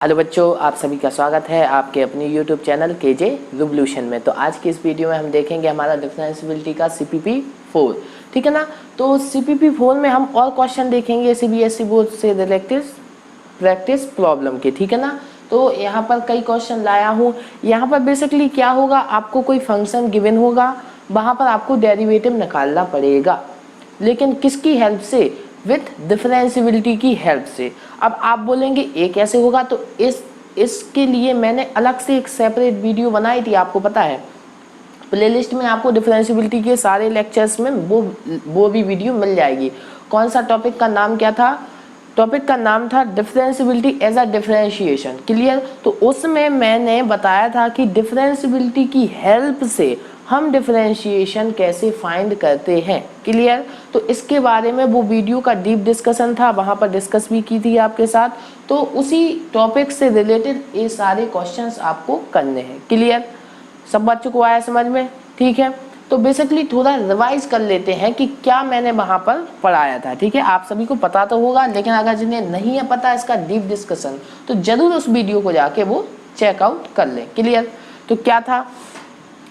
Hello बच्चों, आप सभी का स्वागत है आपके अपने YouTube चैनल केजे रिवोल्यूशन में। तो आज की इस वीडियो में हम देखेंगे हमारा डिफरेंशिएबिलिटी का CPP 4, ठीक है ना। तो CPP 4 में हम और क्वेश्चन देखेंगे CBSE बोर्ड से रिलेटेड प्रैक्टिस प्रॉब्लम के, ठीक है ना। तो यहाँ पर कई क्वेश्चन लाया हूँ। यहाँ पर बेसिकली क्या होगा, आपको कोई फंक्शन गिवन होगा, वहाँ पर आपको डेरिवेटिव निकालना पड़ेगा, लेकिन किसकी हेल्प से? विथ डिफरेंशिएबिलिटी की हेल्प से। अब आप बोलेंगे ये कैसे होगा, तो इसके लिए मैंने अलग से एक सेपरेट वीडियो बनाई थी, आपको पता है। प्लेलिस्ट में आपको डिफरेंशिएबिलिटी के सारे लेक्चर्स में वो भी वीडियो मिल जाएगी। कौन सा टॉपिक का नाम क्या था? टॉपिक का नाम था differentiability as a differentiation, clear. तो उसमें मैंने बताया था कि डिफरेंशिएबिलिटी की हेल्प से हम डिफरेंशिएशन कैसे फाइंड करते हैं, क्लियर। तो इसके बारे में वो वीडियो का डीप डिस्कशन था, वहाँ पर डिस्कस भी की थी आपके साथ। तो उसी टॉपिक से रिलेटेड ये सारे क्वेश्चंस आपको करने हैं, क्लियर। सब बच्चों को आया समझ में? ठीक है। तो बेसिकली थोड़ा रिवाइज कर लेते हैं कि क्या मैंने वहाँ पर पढ़ाया था, ठीक है। आप सभी को पता तो होगा, लेकिन अगर जिन्हें नहीं है पता इसका डीप डिस्कशन, तो जरूर उस वीडियो को जाके वो चेकआउट कर लें, क्लियर। तो क्या था,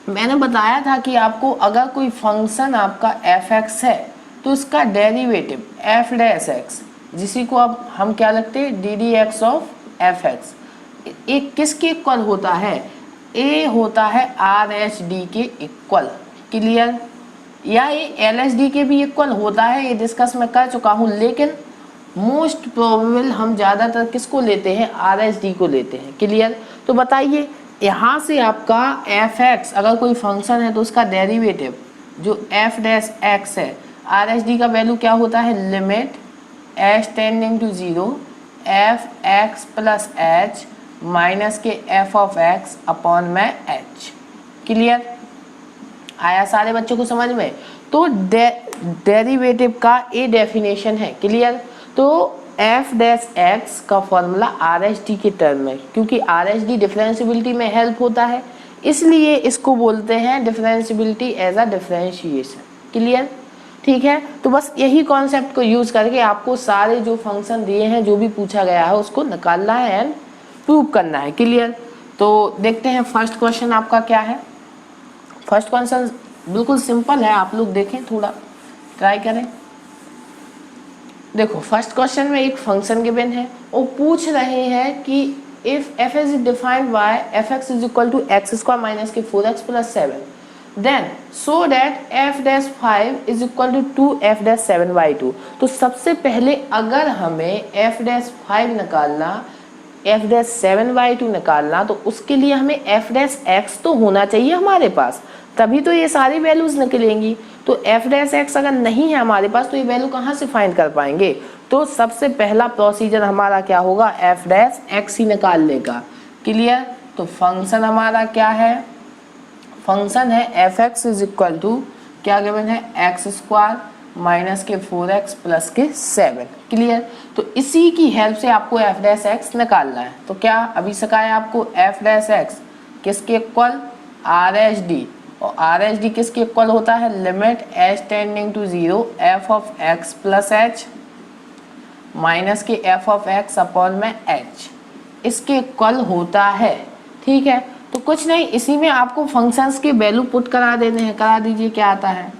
मैंने बताया था कि आपको अगर कोई फंक्शन आपका f(x) है तो इसका डेरिवेटिव f'(x), जिसी को अब हम क्या लगते हैं ddx ऑफ f(x), एक किसके इक्वल होता है? a होता है RHD के इक्वल, क्लियर। या ये LHD के भी इक्वल होता है, ये डिस्कस मैं कर चुका हूँ, लेकिन मोस्ट प्रोबेबल हम ज़्यादातर किसको लेते हैं? RHD को लेते हैं, क्लियर। तो बताइए, यहाँ से आपका f(x) अगर कोई फंक्शन है तो उसका डेरिवेटिव जो f'(x) है, RHD का वैल्यू क्या होता है? Limit h tending to 0 f(x) plus h minus के f(x) अपॉन में h, क्लियर। आया सारे बच्चों को समझ में? तो डेरिवेटिव का ए डेफिनेशन है, क्लियर। तो f'(x) का फॉर्मूला RHD के टर्म में, क्योंकि RHD डिफरेंशिएबिलिटी में हेल्प होता है, इसलिए इसको बोलते हैं differentiability as a differentiation, clear. ठीक है। तो बस यही कॉन्सेप्ट को यूज करके आपको सारे जो फंक्शन दिए हैं, जो भी पूछा गया है, उसको निकालना है एंड प्रूव करना है, क्लियर। तो देखते हैं फर्स्ट क्वेश्चन आपका क्या है। फर्स्ट क्वेश्चन बिल्कुल सिंपल है, आप लोग देखें, थोड़ा ट्राई करें। देखो फर्स्ट क्वेश्चन में एक फंक्शन गिवन है, वो पूछ रहे हैं कि if f is defined by f(x) is equal to x² minus के 4x plus 7, then so that f'5 is equal to 2f'7/2। तो सबसे पहले अगर हमें f'5 निकालना, f'7/2 निकालना, तो उसके लिए हमें f'(x) तो होना चाहिए हमारे पास, तभी तो ये सारी वैल्यूज निकलेंगी। तो f'(x) अगर नहीं है हमारे पास तो ये वैल्यू कहाँ से फाइंड कर पाएंगे? तो सबसे पहला प्रोसीजर हमारा क्या होगा? f'(x) ही निकालने का, क्लियर। तो फंक्शन हमारा क्या है? फंक्शन है f(x) इज इक्वल टू क्या गिवन है? x² माइनस के 4x प्लस के 7, क्लियर। तो इसी की हेल्प से आपको f'(x) निकालना है। तो क्या अभी सिखाया आपको? f'(x) किसके इक्वल? RHD, और RHD किसके इक्वल होता है? Limit h tending to 0 f(x) plus h minus के f(x) अपॉन में h, इसके इक्वल होता है, ठीक है। तो कुछ नहीं, इसी में आपको फंक्शंस के वैल्यू पुट करा देने हैं, करा दीजिए। क्या आता है?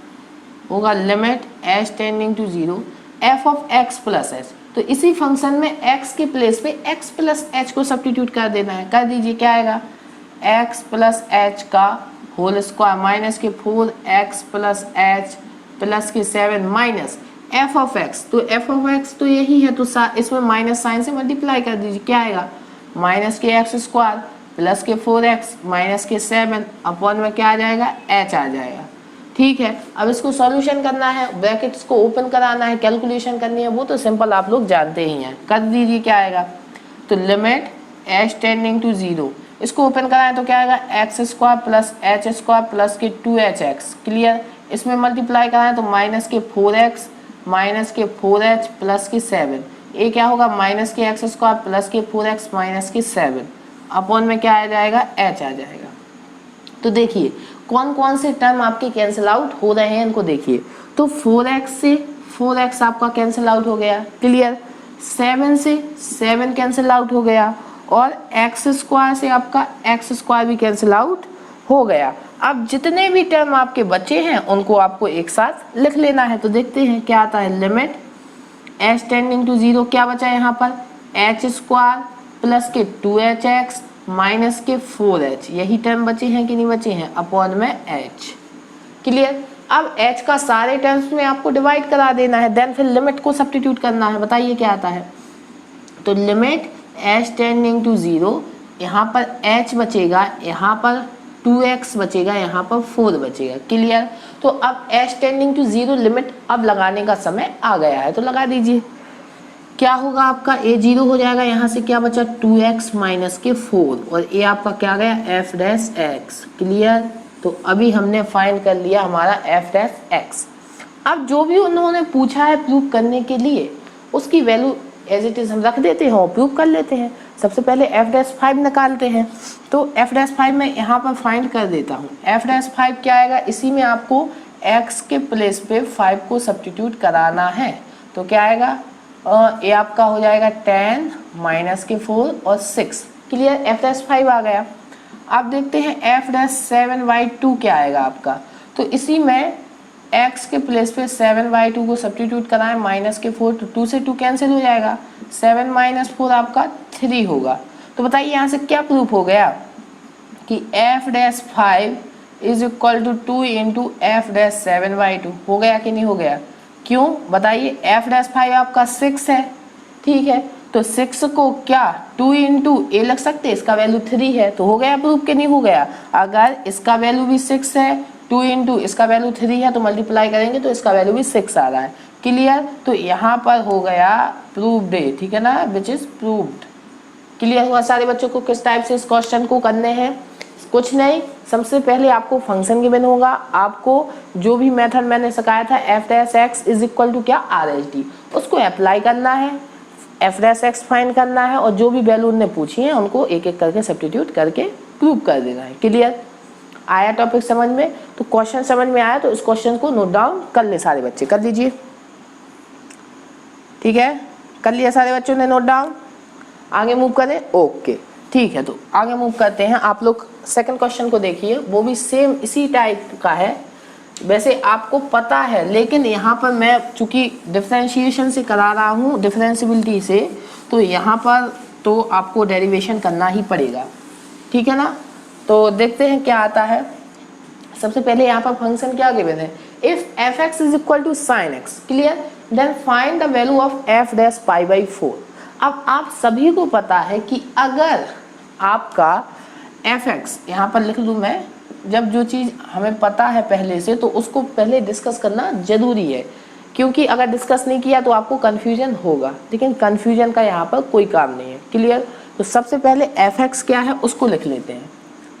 होगा limit h tending to 0 f(x) plus h। तो इसी फंक्शन में x के प्लेस पे x प्लस h को सब्स्टिट्यूट कर देना है, कर दीजिए। क्या आएगा? x प्लस h का होल स्क्वायर माइनस के 4x प्लस h प्लस के 7 माइनस f(x). तो f(x) तो यही है, तो इसमें माइनस साइन से मल्टीप्लाई कर दीजिए। क्या आएगा? माइनस के x² प्लस के 4x माइनस के 7 अपॉन में क्या आ जाएगा? h आ जाएगा, ठीक है। अब इसको सॉल्यूशन करना है, ब्रैकेट्स को ओपन कराना है, कैलकुलेशन करनी है, वो तो सिंपल आप लोग जानते ही हैं, कर दीजिए। क्या आएगा? तो लिमिट h टेंडिंग टू 0, इसको ओपन कराएं तो क्या आएगा? x² प्लस h² प्लस के 2hx, क्लियर। इसमें मल्टीप्लाई कराएं तो माइनस के 4x माइनस के 4h प्लस के 7, ये क्या होगा? माइनस के x² प्लस के 4x माइनस के 7 अपॉन में क्या आ जाएगा? h आ जाएगा। तो देखिए कौन कौन से टर्म आपके कैंसिल आउट हो रहे हैं, इनको देखिए। तो 4x से 4x आपका कैंसिल आउट हो गया, क्लियर। 7 से 7 कैंसिल आउट हो गया, और एक्स स्क्वायर से आपका एक्स स्क्वायर भी कैंसिल आउट हो गया। अब जितने भी टर्म आपके बचे हैं उनको आपको एक साथ लिख लेना है। तो देखते हैं क्या आता है। लिमिट एच टेंडिंग टू 0 क्या बचा है यहाँ पर, एच स्क्वायर प्लस के 2hx माइनस के 4h, यही टर्म बचे हैं कि नहीं बचे हैं, अपॉन में h। क्लियर। अब h का सारे टर्म्स में आपको डिवाइड करा देना है, देन फिर लिमिट को सब्स्टिट्यूट करना है। बताइए क्या आता है। तो लिमिट h टेंडिंग टू 0, यहाँ पर h बचेगा, यहाँ पर 2x बचेगा, यहाँ पर 4 बचेगा। क्लियर। तो अब h टेंडिंग टू 0 लिमिट अब लगाने का समय आ गया है, तो लगा दीजिए। क्या होगा आपका, a 0 हो जाएगा, यहाँ से क्या बचा 2x माइनस के 4 और a आपका क्या गया f डैश x। क्लियर। तो अभी हमने फाइंड कर लिया हमारा f डैश x। अब जो भी उन्होंने पूछा है प्रूव करने के लिए उसकी वैल्यू एज इट इज हम रख देते हैं और प्रूव कर लेते हैं। सबसे पहले f डैश 5 निकालते हैं। तो f डैश 5 मैं यहाँ पर फाइंड कर देता हूँ। f डैश 5 क्या आएगा, इसी में आपको x के प्लेस पे 5 को सब्स्टिट्यूट कराना है। तो क्या आएगा, ये आपका हो जाएगा 10 माइनस के 4 और 6। क्लियर। f डैश 5 आ गया। अब देखते हैं f डैश 7/2 क्या आएगा आपका। तो इसी में x के प्लेस पे 7/2 को सब्स्टिट्यूट कराएं, माइनस के 4, तो 2 से 2 कैंसिल हो जाएगा, 7 माइनस 4 आपका 3 होगा। तो बताइए यहाँ से क्या प्रूफ हो गया कि f dash 5 is equal to 2 into F dash 7/2। हो गया कि नहीं हो गया, क्यों बताइए। f डैश 5 आपका 6 है, ठीक है। तो 6 को क्या 2 इंटू ए लग सकते हैं, इसका वैल्यू 3 है, तो हो गया प्रूफ कि नहीं हो गया। अगर इसका वैल्यू भी 6 है, 2 इंटू इसका वैल्यू 3 है, तो मल्टीप्लाई करेंगे तो इसका वैल्यू भी 6 आ रहा है। क्लियर। तो यहाँ पर हो गया प्रूव्ड, ठीक है ना, विच इज प्रूव्ड। क्लियर हुआ सारे बच्चों को किस टाइप से इस क्वेश्चन को करने हैं। कुछ नहीं, सबसे पहले आपको फंक्शन गिवन होगा, आपको जो भी मेथड मैंने सिखाया था f dash x is equal to क्या RHD, उसको अप्लाई करना है, f डैश x फाइंड करना है और जो भी वैल्यू उन्होंने पूछी है उनको एक एक करके सब्स्टिट्यूट करके प्रूव कर देना है। क्लियर। आया टॉपिक समझ में। तो क्वेश्चन समझ में आया तो इस क्वेश्चन को नोट डाउन कर ले सारे बच्चे, कर लीजिए। ठीक है, कर लिया सारे बच्चों ने नोट डाउन। आगे मूव करें, ओके ठीक है। तो आगे मूव करते हैं। आप लोग सेकंड क्वेश्चन को देखिए, वो भी सेम इसी टाइप का है। वैसे आपको पता है, लेकिन यहाँ पर मैं चूंकि डिफरेंशिएशन से करा रहा हूँ, डिफरेंशियबिलिटी से, तो यहाँ पर तो आपको डेरिवेशन करना ही पड़ेगा, ठीक है ना। तो देखते हैं क्या आता है। सबसे पहले यहाँ पर फंक्शन क्या गिवन है, if F X is equal to sine X, clear, then find the value of F dash pi by 4। अब आप सभी को पता है कि अगर आपका एफ एक्स, यहाँ पर लिख लूँ मैं, जब जो चीज़ हमें पता है पहले से तो उसको पहले डिस्कस करना जरूरी है, क्योंकि अगर डिस्कस नहीं किया तो आपको कन्फ्यूजन होगा, लेकिन कन्फ्यूजन का यहाँ पर कोई काम नहीं है। क्लियर। तो सबसे पहले एफ एक्स क्या है उसको लिख लेते हैं।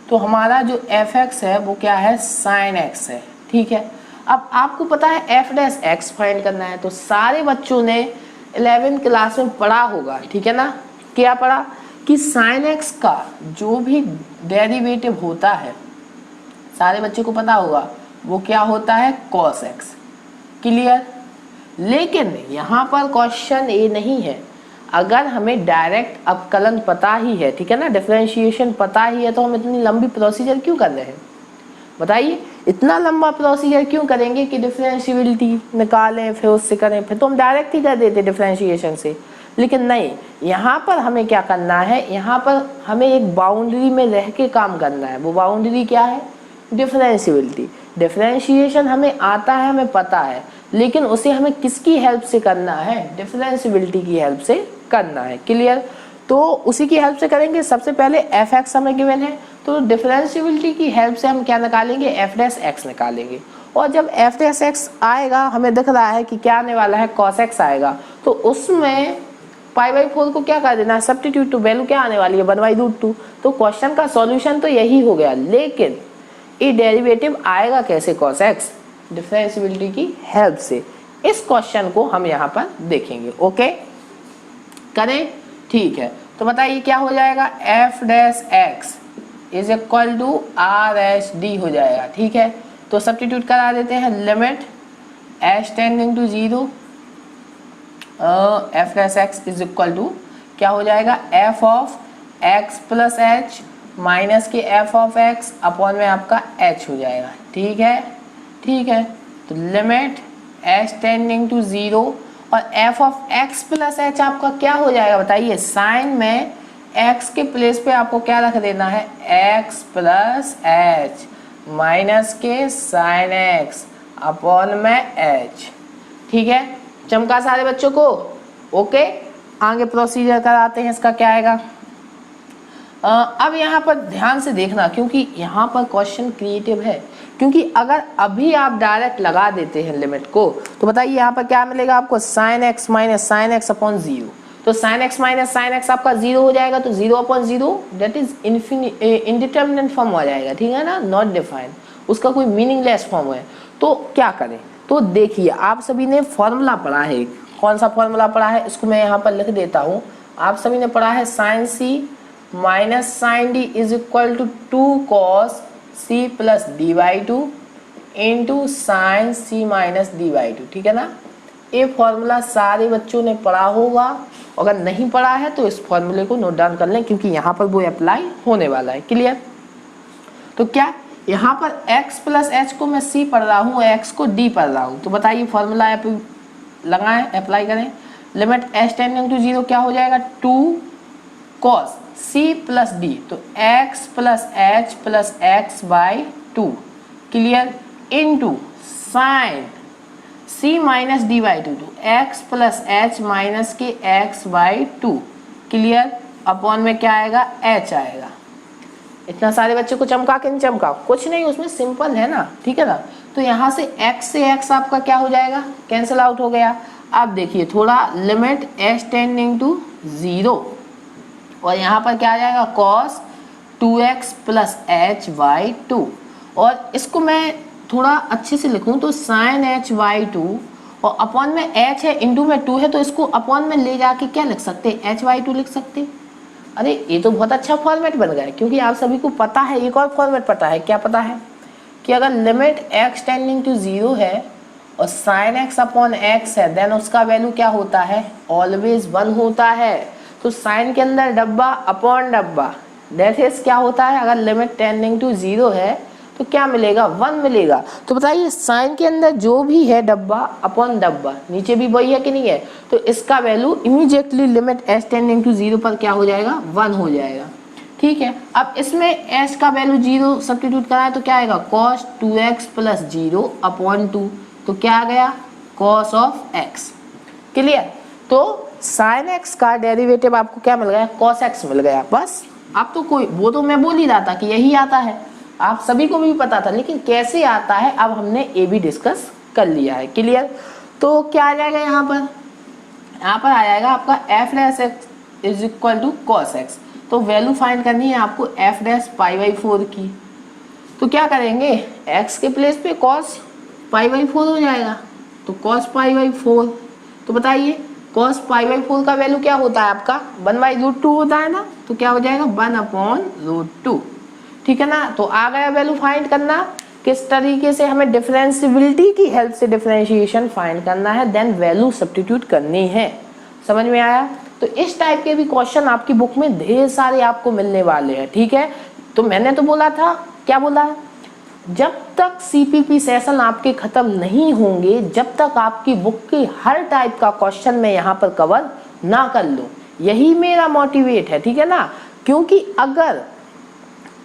तो हमारा जो एफ एक्स है वो क्या है, साइन एक्स है, ठीक है। अब आपको पता है एफ डैश एक्स फाइंड करना है, तो सारे बच्चों ने 11th क्लास में पढ़ा होगा, ठीक है ना। क्या पढ़ा कि साइन एक्स का जो भी डेरिवेटिव होता है, सारे बच्चे को पता होगा, वो क्या होता है, कॉस एक्स। क्लियर। लेकिन यहाँ पर क्वेश्चन ये नहीं है, अगर हमें डायरेक्ट अवकलन पता ही है, ठीक है ना, डिफरेंशिएशन पता ही है, तो हम इतनी लंबी प्रोसीजर क्यों कर रहे हैं, बताइए। इतना लंबा प्रोसीजर क्यों करेंगे कि डिफरेंशियबिलिटी निकालें फिर उससे करें, फिर तो हम डायरेक्ट ही कर देते डिफरेंशिएशन से। लेकिन नहीं, यहाँ पर हमें क्या करना है, यहाँ पर हमें एक बाउंड्री में रह के काम करना है। वो बाउंड्री क्या है, डिफरेंशियबिलिटी। डिफरेंशिएशन हमें आता है, हमें पता है, लेकिन उसे हमें किसकी हेल्प से करना है, डिफरेंशियबिलिटी की हेल्प से करना है। क्लियर। तो उसी की हेल्प से करेंगे। सबसे पहले एफ एक्स हमें गिवन है, तो डिफरेंशियबिलिटी की हेल्प से हम क्या निकालेंगे, एफ डैश एक्स निकालेंगे। और जब एफ डैश एक्स आएगा, हमें दिख रहा है कि क्या आने वाला है, कॉस एक्स आएगा, तो उसमें पाई बाई 4 को क्या कर देना है, सब्स्टिट्यूट, टू वैल्यू क्या आने वाली है, 1/√2। तो क्वेश्चन का सॉल्यूशन तो यही हो गया, लेकिन ये डेरिवेटिव आएगा कैसे, कॉस एक्स, डिफरेंशियबिलिटी की हेल्प से। इस क्वेश्चन को हम यहाँ पर देखेंगे। ओके करें, ठीक है। तो बताइए क्या हो जाएगा, F dash X is equal to R H D हो जाएगा, ठीक है। तो सब्स्टिट्यूट करा देते हैं, limit H tending to 0 F dash X is equal to क्या हो जाएगा, F of x plus H minus के एफ ऑफ एक्स अपॉन में आपका h हो जाएगा। ठीक है, ठीक है। तो लिमिट h टेंडिंग टू 0 और F of x plus H आपका क्या हो जाएगा बताइए। साइन में x के प्लेस पे आपको क्या रख देना है, x प्लस एच माइनस के साइन x अपॉन में h। ठीक है, चमका सारे बच्चों को। ओके, आगे प्रोसीजर कराते हैं, इसका क्या आएगा। अब यहाँ पर ध्यान से देखना, क्योंकि यहाँ पर क्वेश्चन क्रिएटिव है। क्योंकि अगर अभी आप डायरेक्ट लगा देते हैं लिमिट को, तो बताइए यहाँ पर क्या मिलेगा आपको, sine x minus sine x upon 0। तो sine x minus sine x आपका 0 हो जाएगा, तो 0 upon 0 that is indeterminate form हो जाएगा। ठीक है ना, नॉट डिफाइंड, उसका कोई मीनिंगलेस फॉर्म है। तो क्या करें, तो देखिए आप सभी ने फॉर्मूला पढ़ा है, कौन सा फॉर्मूला पढ़ा है, इसको मैं यहाँ पर लिख देता हूँ। आप सभी ने पढ़ा है sine C minus sine D is equal to 2 cos C plus D by 2 into sine C minus D by 2। ठीक है ना, ये फॉर्मूला सारे बच्चों ने पढ़ा होगा। अगर नहीं पढ़ा है तो इस फॉर्मूले को नोट डाउन कर लें, क्योंकि यहाँ पर वो अप्लाई होने वाला है। क्लियर। तो क्या यहाँ पर x प्लस एच को मैं c पढ़ रहा हूँ, x को d पढ़ रहा हूँ। तो बताइए फॉर्मूला लगाएं, अप्लाई करें। लिमिट h टेंडिंग टू 0 क्या हो जाएगा, 2 cos c प्लस डी, तो x plus H plus x by 2। Clear. Into sine c minus D by 2, तो x प्लस एच माइनस के x बाई 2। क्लियर। अपॉन में क्या आएगा, h आएगा। इतना सारे बच्चे को चमका के नहीं चमका, कुछ नहीं, उसमें सिंपल है ना। ठीक है ना, तो यहाँ से x से x आपका क्या हो जाएगा, कैंसिल आउट हो गया। अब देखिए थोड़ा, लिमिट h टेंडिंग टू 0 और यहाँ पर क्या आ जाएगा, cos 2x plus H by 2। और इसको मैं थोड़ा अच्छे से लिखूँ तो साइन h बाई 2 और अपॉन में h है, इंटू में 2 है, तो इसको अपॉन में ले जाके क्या लिख सकते हैं, h बाई 2 लिख सकते। अरे ये तो बहुत अच्छा फॉर्मेट बन गया है, क्योंकि आप सभी को पता है, एक और फॉर्मेट पता है। क्या पता है कि अगर लिमिट x टेंडिंग टू 0 है और साइन x अपॉन x है, देन उसका वैल्यू क्या होता है, ऑलवेज 1 होता है। तो साइन के अंदर डब्बा अपॉन डब्बा, दैट इज क्या होता है, अगर लिमिट टेंडिंग टू 0 है तो क्या मिलेगा, 1 मिलेगा। तो बताइए साइन के अंदर जो भी है डब्बा अपॉन डब्बा, नीचे भी वही है कि नहीं है, तो इसका value immediately limit h tending to 0 पर क्या हो जाएगा, 1 हो जाएगा। ठीक है, अब इसमें h का वैल्यू 0 सब्स्टिट्यूट कराए तो क्या आएगा, cos 2x प्लस 0 अपॉन 2, तो क्या आ गया, cos ऑफ x। क्लियर। तो साइन x का डेरिवेटिव आपको क्या मिल गया, cos x मिल गया। बस, अब तो कोई, वो तो मैं बोल ही रहा था कि यही आता है, आप सभी को भी पता था, लेकिन कैसे आता है अब हमने ये भी डिस्कस कर लिया है। क्लियर। तो क्या आ जाएगा यहाँ पर आ जाएगा आपका F dash X is equal to cos X. तो वैल्यू फाइंड करनी है आपको एफ डैश पाई बाई 4 की। तो क्या करेंगे, x के प्लेस पे cos पाई बाई 4 हो जाएगा, तो cos पाई बाई 4। तो बताइए cos पाई बाई 4 का वैल्यू क्या होता है आपका, 1/√2 होता है ना, तो क्या हो जाएगा 1/√2। ठीक है ना। तो आ गया वैल्यू फाइंड करना, किस तरीके से हमें डिफरेंशिएबिलिटी की हेल्प से डिफरेंशिएशन फाइंड करना है, देन वैल्यू सब्स्टिट्यूट करनी है। समझ में आया। तो इस टाइप के भी क्वेश्चन आपकी बुक में ढेर सारे आपको मिलने वाले हैं। ठीक है, तो मैंने तो बोला था, क्या बोला, जब तक सीपीपी सेशन आपके खत्म नहीं होंगे, जब तक आपकी बुक की हर टाइप का क्वेश्चन मैं यहाँ पर कवर ना कर लूँ, यही मेरा मोटिवेट है। ठीक है ना, क्योंकि अगर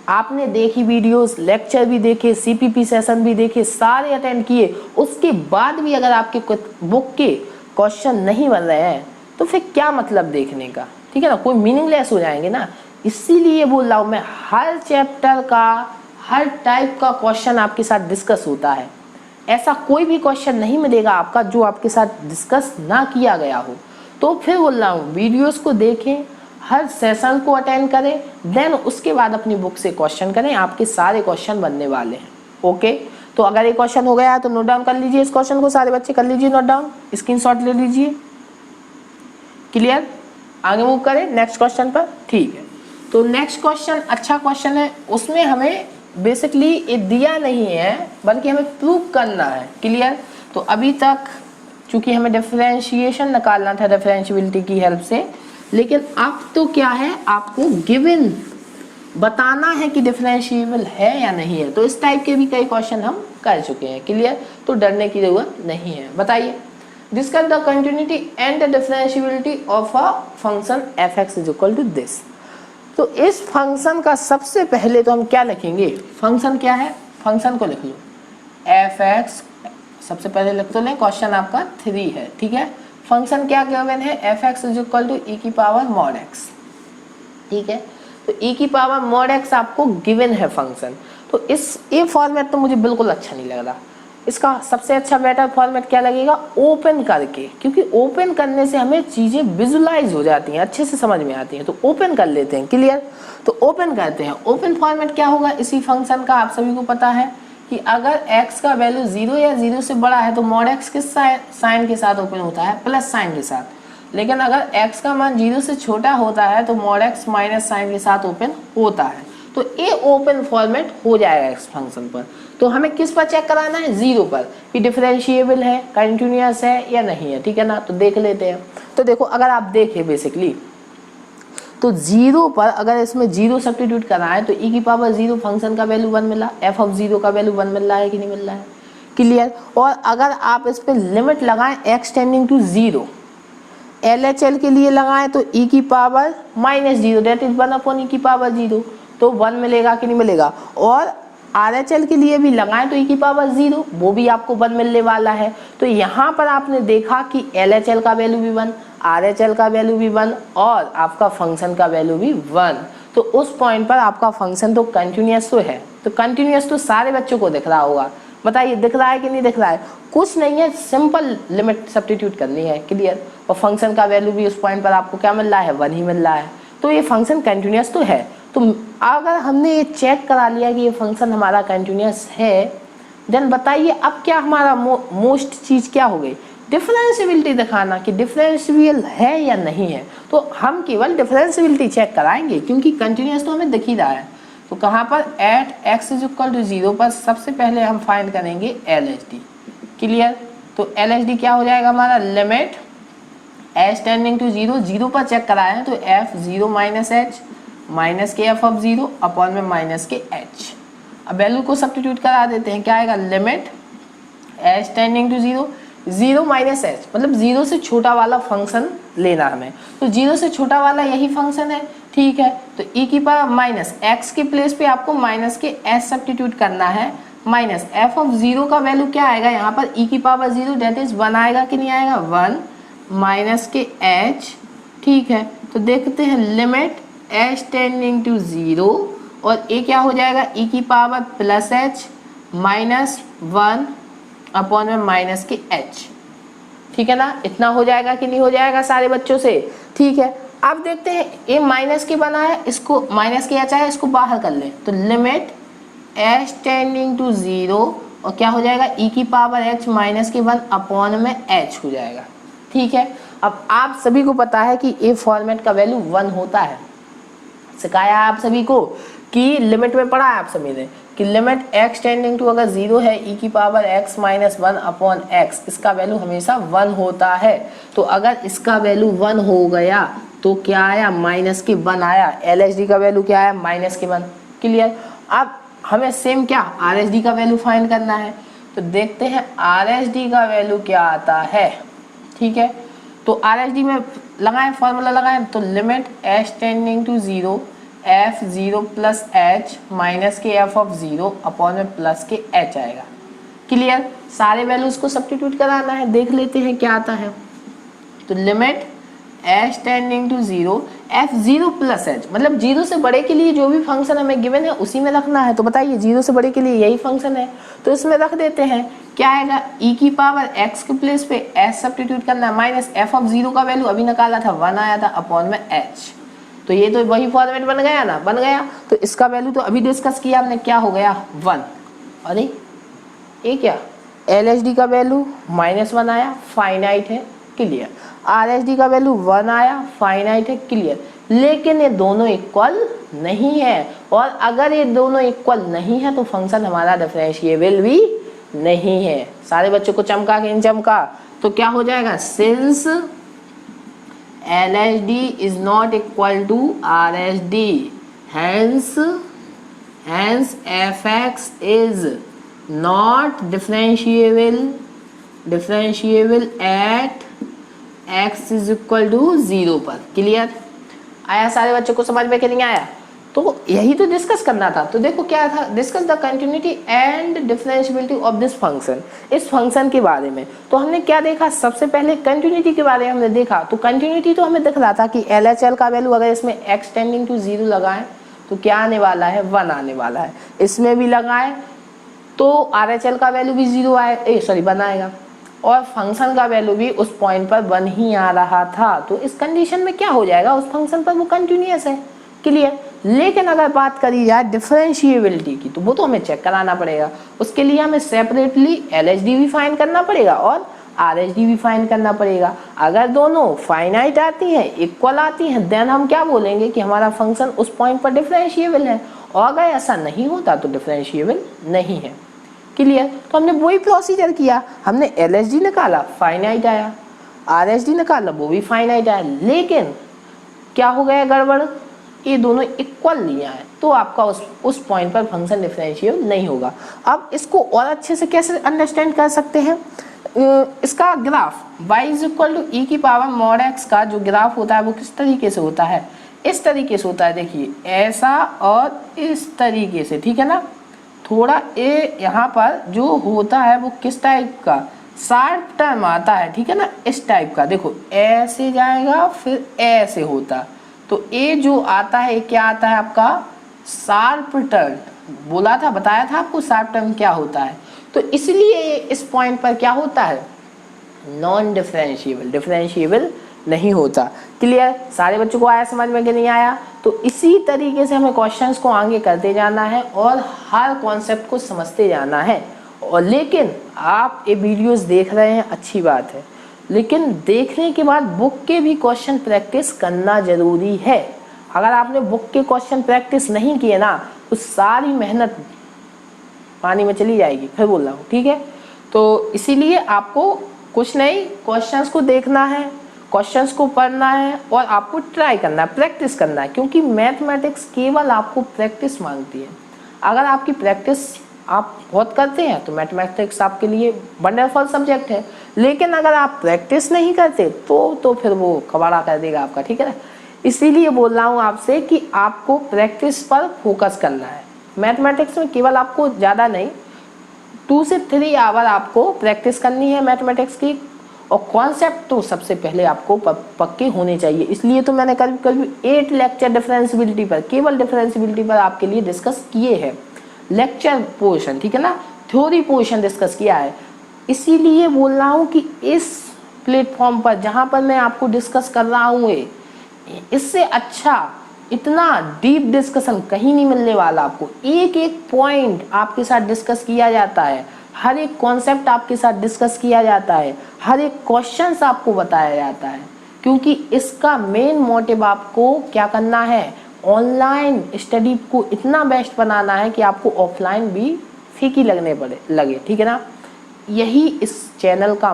आपने देखी वीडियोस, लेक्चर भी देखे, सीपीपी सेशन भी देखे, सारे अटेंड किए, उसके बाद भी अगर आपके बुक के क्वेश्चन नहीं बन रहे हैं, तो फिर क्या मतलब देखने का। ठीक है ना, कोई मीनिंगलेस हो जाएंगे ना। इसीलिए बोल रहा हूँ मैं, हर चैप्टर का, हर टाइप का क्वेश्चन आपके साथ डिस्कस होता है। ऐसा कोई भी क्वेश्चन नहीं मिलेगा आपका जो आपके साथ डिस्कस ना किया गया हो। तो फिर बोल रहा हूँ, वीडियोस को देखें, हर सेशन को अटेंड करें, देन उसके बाद अपनी बुक से क्वेश्चन करें, आपके सारे क्वेश्चन बनने वाले हैं। ओके, तो अगर ये क्वेश्चन हो गया है तो नोट डाउन कर लीजिए, इस क्वेश्चन को सारे बच्चे कर लीजिए नोट डाउन, स्क्रीनशॉट ले लीजिए। क्लियर, आगे मूव करें नेक्स्ट क्वेश्चन पर। ठीक है, तो नेक्स्ट क्वेश्चन अच्छा क्वेश्चन है, उसमें हमें बेसिकली ये दिया नहीं है, बल्कि हमें प्रूव करना है। क्लियर। तो अभी तक चूंकि हमें डिफरेंशिएशन निकालना था डिफरेंशिएबिलिटी की हेल्प से, लेकिन अब तो क्या है, आपको गिवन बताना है कि डिफरेंशिएबल है या नहीं है। तो इस टाइप के भी कई क्वेश्चन हम कर चुके हैं, क्लियर। तो डरने की जरूरत नहीं है। बताइए, discuss the continuity and the differentiability of a function F X is equal to this. तो इस फंक्शन का सबसे पहले तो हम क्या लिखेंगे, फंक्शन क्या है, फंक्शन को लिख लो एफ एक्स, सबसे पहले लिख तो लें, क्वेश्चन आपका 3 है, ठीक है। फंक्शन क्या गिवन है, F X is equal to E की पावर मॉड एक्स, ठीक है। तो ई की पावर मॉड एक्स आपको गिवन है फंक्शन। तो इस ये फॉर्मेट तो मुझे बिल्कुल अच्छा नहीं लग रहा। इसका सबसे अच्छा बेटर फॉर्मेट क्या लगेगा, ओपन करके, क्योंकि ओपन करने से हमें चीज़ें विजुलाइज हो जाती हैं, अच्छे से समझ में आती हैं। तो ओपन कर लेते हैं, क्लियर। तो ओपन करते हैं। ओपन फॉर्मेट क्या होगा इसी फंक्शन का, आप सभी को पता है कि अगर x का वैल्यू 0 या 0 से बड़ा है तो मॉड x किस साइन के साथ ओपन होता है, प्लस साइन के साथ। लेकिन अगर x का मान 0 से छोटा होता है तो मॉड x माइनस साइन के साथ ओपन होता है। तो ये ओपन फॉर्मेट हो जाएगा इस फंक्शन पर। तो हमें किस पर चेक कराना है, 0 पर, कि डिफरेंशिएबल है, कंटिन्यूअस है या नहीं है, ठीक है ना। तो देख लेते हैं। तो देखो, अगर आप देखें बेसिकली तो 0 पर अगर इसमें 0 सब्स्टिट्यूट कराएं तो e की पावर 0 फंक्शन का वैल्यू 1 मिला, f ऑफ 0 का वैल्यू 1 मिल रहा है कि नहीं मिल रहा है, क्लियर। और अगर आप इस पर लिमिट लगाएं x टेंडिंग टू 0, LHL के लिए लगाएं तो e की power -0 that is 1 upon e की पावर 0, तो 1 मिलेगा कि नहीं मिलेगा। और RHL के लिए भी लगाएं तो e की पावर 0, वो भी आपको 1 मिलने वाला है। तो यहाँ पर आपने देखा कि LHL का वैल्यू भी 1, RHL का वैल्यू भी 1 और आपका फंक्शन का वैल्यू भी 1। तो उस पॉइंट पर आपका फंक्शन तो कंटिन्यूअस तो है। तो कंटिन्यूअस तो सारे बच्चों को दिख रहा होगा। बताइए दिख रहा है कि नहीं दिख रहा है, कुछ नहीं है, सिंपल लिमिट सब्स्टिट्यूट करनी है, क्लियर। और फंक्शन का वैल्यू भी उस पॉइंट पर आपको क्या मिल रहा है, 1 ही मिल रहा है। तो ये फंक्शन कंटिन्यूअस तो है। तो अगर हमने ये चेक करा लिया कि ये फंक्शन हमारा कंटिन्यूअस है, देन बताइए अब क्या हमारा मोस्ट चीज़ क्या हो गई, डिफरेंशिएबिलिटी दिखाना कि डिफरेंशिएबल है या नहीं है। तो हम केवल डिफरेंशिएबिलिटी चेक कराएंगे क्योंकि कंटिन्यूअस तो हमें दिख ही रहा है। तो कहाँ पर, at x is equal to 0 पर सबसे पहले हम फाइंड करेंगे LHD, क्लियर। तो LHD क्या हो जाएगा हमारा, लिमिट h टेंडिंग टू 0, 0 पर चेक कराएं तो f 0 माइनस h माइनस के f ऑफ 0 अपॉन में माइनस के h। अब वैल्यू को सब्स्टिट्यूट करा देते हैं, क्या आएगा, limit h tending to 0, 0 minus h मतलब 0 से छोटा वाला फंक्शन लेना हमें। तो 0 से छोटा वाला यही फंक्शन है, ठीक है। तो e की पावर माइनस x के प्लेस पे आपको माइनस के h सब्स्टिट्यूट करना है, माइनस f ऑफ 0 का वैल्यू क्या आएगा यहाँ पर, e की पावर 0 दैट इज 1 आएगा कि नहीं आएगा, 1 माइनस के h, ठीक है। तो देखते हैं लिमिट h टेंडिंग टू 0 और ये क्या हो जाएगा, e की power plus h minus 1 upon में माइनस के h, ठीक है ना। इतना हो जाएगा कि नहीं हो जाएगा सारे बच्चों से, ठीक है। अब देखते हैं ये माइनस के बना है, इसको माइनस के h आया, इसको बाहर कर लें तो लिमिट h टेंडिंग टू 0 और क्या हो जाएगा, e की पावर h माइनस के 1 अपॉन में h हो जाएगा, ठीक है। अब आप सभी को पता है कि ए फॉर्मेट का वैल्यू 1 होता है, सिखाया आप सभी को कि लिमिट में पढ़ा है आप सभी ने कि लिमिट x टेंडिंग टू अगर 0 है e की power x minus 1 upon x, इसका वैल्यू हमेशा 1 होता है। तो अगर इसका वैल्यू 1 हो गया तो क्या आया, माइनस के 1 आया। LHD का वैल्यू क्या आया, माइनस के 1, क्लियर। अब हमें सेम क्या RHD का वैल्यू फाइंड करना है। तो देखते हैं RHD का वैल्यू क्या आता है, ठीक है। तो RHD में लगाएं, फॉर्मूला लगाएं तो limit h tending to 0 f 0 plus h minus के f ऑफ 0 अपॉन में प्लस के h आएगा, क्लियर। सारे वैल्यूज को सब्स्टिट्यूट कराना है, देख लेते हैं क्या आता है। तो limit h tending to 0 f 0 plus h मतलब 0 से बड़े के लिए जो भी फंक्शन हमें गिवन है उसी में रखना है। तो बताइए 0 से बड़े के लिए यही फंक्शन है तो इसमें रख देते हैं, क्या आएगा, e की पावर x के प्लेस पे h सब्स्टिट्यूट करना है, माइनस f ऑफ 0 का वैल्यू अभी निकाला था 1 आया था अपॉन में h। तो ये तो वही फॉर्मेट बन गया ना, बन गया। तो इसका वैल्यू तो अभी डिस्कस किया हमने, क्या हो गया 1। अरे ये क्या, LHD का वैल्यू -1 आया, फाइनाइट है, क्लियर। RHD का वैल्यू 1 आया, फाइनाइट है, क्लियर। लेकिन ये दोनों इक्वल नहीं है और अगर ये दोनों इक्वल नहीं है तो फंक्शन हमारा डिफरेंशिएबल भी नहीं है। सारे बच्चों को चमका के इन चमका तो क्या हो जाएगा, since LHD is not equal to RHD, hence fx is not differentiable at x is equal to 0 पर। क्लियर आया सारे बच्चों को समझ में कि नहीं आया? तो यही तो डिस्कस करना था। तो देखो क्या था, discuss the continuity and differentiability of this function, इस फंक्शन के बारे में। तो हमने क्या देखा, सबसे पहले कंटिन्यूटी के बारे में हमने देखा। तो कंटिन्यूटी तो हमें दिख रहा था कि LHL का वैल्यू अगर इसमें x टेंडिंग टू 0 लगाएं तो क्या आने वाला है, 1 आने वाला है। इसमें भी लगाएं तो RHL का वैल्यू भी 0 1 आएगा, और फंक्शन का वैल्यू भी उस पॉइंट पर 1 ही आ रहा था। तो इस कंडीशन में क्या हो जाएगा, उस फंक्शन पर वो कंटिन्यूअस है। क्लियर। लेकिन अगर बात करी जाए डिफरेंशिएबिलिटी की, तो वो तो हमें चेक कराना पड़ेगा। उसके लिए हमें सेपरेटली LHD भी फाइंड करना पड़ेगा और RHD भी फाइंड करना पड़ेगा। अगर दोनों फाइनाइट आती हैं, इक्वल आती हैं, देन हम क्या बोलेंगे कि हमारा फंक्शन उस पॉइंट पर डिफरेंशिएबल है। और अगर ऐसा नहीं होता तो डिफरेंशिएबल नहीं है। क्लियर। तो हमने वही प्रोसीजर किया, हमने LHD निकाला, फाइनाइट आया, RHD निकाला, वो भी फाइनाइट आया। लेकिन क्या हो गया गड़बड़, ये दोनों इक्वल लिया है, तो आपका उस पॉइंट पर फंक्शन डिफरेंशिएबल नहीं होगा। अब इसको और अच्छे से कैसे अंडरस्टैंड कर सकते हैं, इसका graph y is equal to e की पावर मॉड x का जो ग्राफ होता है वो किस तरीके से होता है, इस तरीके से होता है। देखिए ऐसा और इस तरीके से, ठीक है ना। थोड़ा ए यहाँ पर जो होता है वो किस टाइप का, शार्प टर्म आता है, ठीक है ना, इस टाइप का। देखो ऐसे जाएगा फिर ऐसे होता, तो ए जो आता है क्या आता है आपका, शार्प टर्म। बोला था, बताया था आपको शार्प टर्म क्या होता है। तो इसलिए इस पॉइंट पर क्या होता है, नॉन डिफरेंशिएबल, डिफरेंशिएबल नहीं होता। क्लियर। सारे बच्चों को आया समझ में कि नहीं आया? तो इसी तरीके से हमें क्वेश्चंस को आगे करते जाना है और हर कॉन्सेप्ट को समझते जाना है। और लेकिन आप ये वीडियोस देख रहे हैं, अच्छी बात है, लेकिन देखने के बाद बुक के भी क्वेश्चन प्रैक्टिस करना जरूरी है। अगर आपने बुक के क्वेश्चन प्रैक्टिस नहीं किए ना, तो सारी मेहनत पानी में चली जाएगी, फिर बोल रहा हूँ, ठीक है। तो इसीलिए आपको कुछ नहीं, क्वेश्चंस को देखना है, क्वेश्चंस को पढ़ना है और आपको ट्राई करना है, प्रैक्टिस करना है, क्योंकि मैथमेटिक्स केवल आपको प्रैक्टिस मांगती है। अगर आपकी प्रैक्टिस आप बहुत करते हैं तो मैथमेटिक्स आपके लिए वंडरफुल सब्जेक्ट है। लेकिन अगर आप प्रैक्टिस नहीं करते तो फिर वो कबाड़ा कर देगा आपका, ठीक है ना। इसीलिए बोल रहा हूँ आपसे कि आपको प्रैक्टिस पर फोकस करना है। मैथमेटिक्स में केवल आपको ज़्यादा नहीं, 2 से 3 आवर आपको प्रैक्टिस करनी है मैथमेटिक्स की, और कॉन्सेप्ट तो सबसे पहले आपको पक्के होने चाहिए। इसलिए तो मैंने कल 8 लेक्चर डिफरेंशिएबिलिटी पर, केवल डिफरेंशिएबिलिटी पर आपके लिए डिस्कस किए हैं, लेक्चर पोर्शन, ठीक है ना, थ्योरी पोर्शन डिस्कस किया है। इसीलिए बोल रहा हूँ कि इस प्लेटफॉर्म पर जहाँ पर मैं आपको डिस्कस कर रहा हूँ, इससे अच्छा इतना डीप डिस्कशन कहीं नहीं मिलने वाला आपको। एक एक पॉइंट आपके साथ डिस्कस किया जाता है, हर एक कॉन्सेप्ट आपके साथ डिस्कस किया जाता है, हर एक क्वेश्चंस आपको बताया जाता है, क्योंकि इसका मेन मोटिव आपको क्या करना है, ऑनलाइन स्टडी को इतना बेस्ट बनाना है कि आपको ऑफलाइन भी फीकी लगे, ठीक है ना। यही इस चैनल का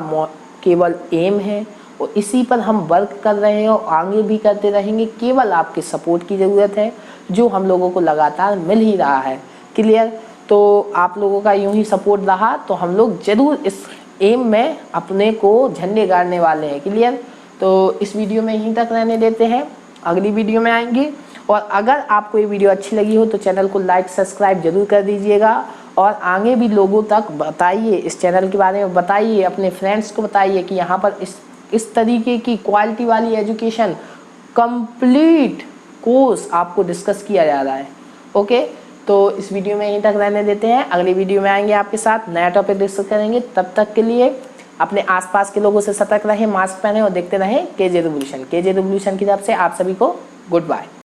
केवल एम है और इसी पर हम वर्क कर रहे हैं और आगे भी करते रहेंगे। केवल आपके सपोर्ट की ज़रूरत है, जो हम लोगों को लगातार मिल ही रहा है। क्लियर। तो आप लोगों का यूं ही सपोर्ट रहा तो हम लोग जरूर इस एम में अपने को झंडे गाड़ने वाले हैं। क्लियर। तो इस वीडियो में यहीं तक रहने देते हैं, अगली वीडियो में आएंगे। और अगर आपको ये वीडियो अच्छी लगी हो तो चैनल को लाइक सब्सक्राइब जरूर कर दीजिएगा और आगे भी लोगों तक बताइए, इस चैनल के बारे में बताइए, अपने फ्रेंड्स को बताइए कि यहाँ पर इस तरीके की क्वालिटी वाली एजुकेशन कंप्लीट कोर्स आपको डिस्कस किया जा रहा है। ओके, तो इस वीडियो में यहीं तक रहने देते हैं, अगली वीडियो में आएंगे आपके साथ, नया टॉपिक डिस्कस करेंगे। तब तक के लिए अपने आसपास के लोगों से सतर्क रहें, मास्क पहने और देखते रहें केजे रिवोल्यूशन। केजे रिवोल्यूशन की तरफ से आप सभी को गुड बाय।